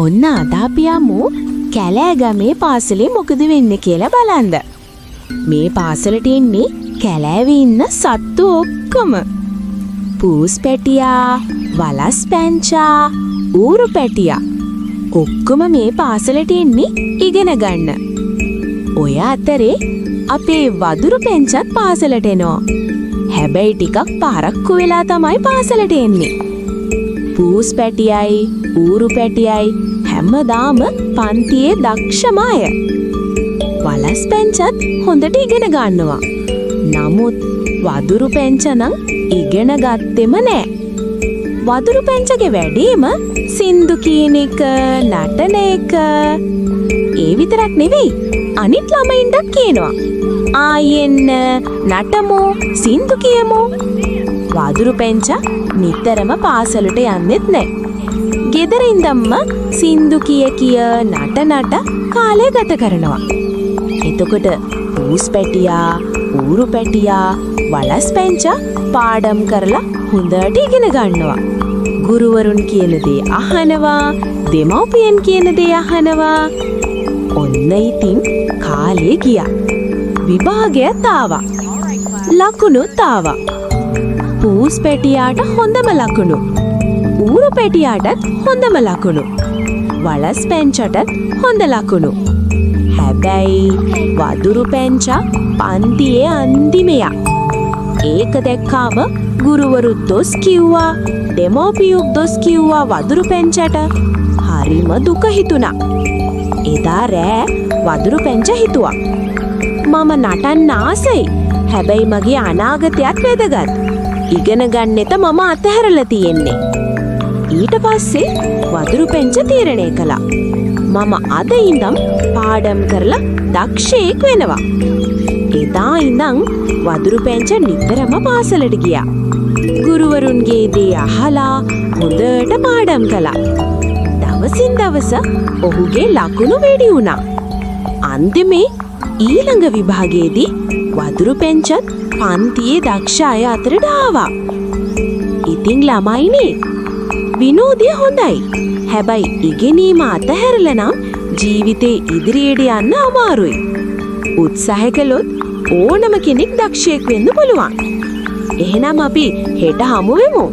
ඔන්න අද අපි යමු කැලෑගමේ පාසලේ මොකද වෙන්නේ කියලා බලන්න. මේ පාසලට එන්නේ කැලෑවේ ඉන්න සත්තු ඔක්කොම. පූස් පැටියා, වලස් පැංචා, ඌරු පැටියා ඔක්කොම මේ පාසලට එන්නේ ඉගෙන ගන්න. ඔය අතරේ අපේ වදුරු පැංචත් පාසලට එනවා. හැබැයි ටිකක් පාරක්කු වෙලා තමයි පාසලට එන්නේ. පූස් පැටියයි ඌරු පැටියයි හැමදාම පන්තියේ දක්ෂම අය. වලස් පැංචත් හොඳට ඉගෙන ගන්නවා. නමුත් වදුරු පැංච නම් ඉගෙන ගත්තෙම නෑ. වදුරු පැංචගේ වැඩේම සින්දු කියන එක, නටන එක. ඒ විතරක් නෙවෙයි, අනිත් ළමයින්ටත් කියනවා ආයෙන්න නටමු, සින්දු කියමු. වදුරු පැංච නිතරම පාසලට යන්නෙත් නෑ. ගෙදර ඉඳන්ම සින්දු කිය නට කාලය ගත කරනවා. එතකොට පූස් පැටියා, ඌරු පැටියා, වලස් පැංචා පාඩම් කරලා හොඳට ඉගෙන ගන්නවා. ගුරුවරුන් කියන දේ අහනවා, දෙමව්පියන් කියන දේ අහනවා. ඔන්න ඉතින් කාලේ ගියා. විභාගයත් ආවා. ලකුණුත් ආවා. පූස් පැටියාට හොඳම ලකුණු, ඌරු පැටියාටත් හොඳම ලකුණු, වලස් පැංචටත් හොඳ ලකුණු. හැබැයි වදුරු පැංචා පන්තියේ අන්තිමයා. ඒක දැක්කාම ගුරුවරුත් දොස් කිව්වා, දෙමව්පියුත් දොස් කිව්වා වදුරු පැංචට. හරිම දුක හිතුණා. එදා රෑ වදුරු පැංච හිතුවා, මම නටන්න ආසයි. හැබැයි මගේ අනාගතයත් වැදගත්. ඉගෙන ගන්නෙත මම අතහැරලා තියෙන්නේ. ඊට පස්සේ වදුරු පැංච තීරණය කළා, මම අද ඉඳන් පාඩම් කරලා දක්ෂයෙක් වෙනවා. එදා ඉඳන් වදුරු පැංච නිතරම පාසලට ගියා. ගුරුවරුන්ගේ දේ අහලා හොඳට පාඩම් කළා. දවසින් දවස ඔහුගේ ලකුණු වැඩි වුණා. අන්තිමේ ඊළඟ විභාගයේදී වදුරු පැංචත් පන්තියේ දක්ෂ අය අතරට ආවා. ඉතින් ළමයිනේ, විනෝදය හොඳයි. හැබැයි ඉගෙනීම අතහැරලා නම් ජීවිතේ ඉදිරියට යන්න අමාරුයි. උත්සාහ කළොත් ඕනම කෙනෙක් දක්ෂයෙක් වෙන්න පුළුවන්. එහෙනම් අපි හෙට හමු වෙමු.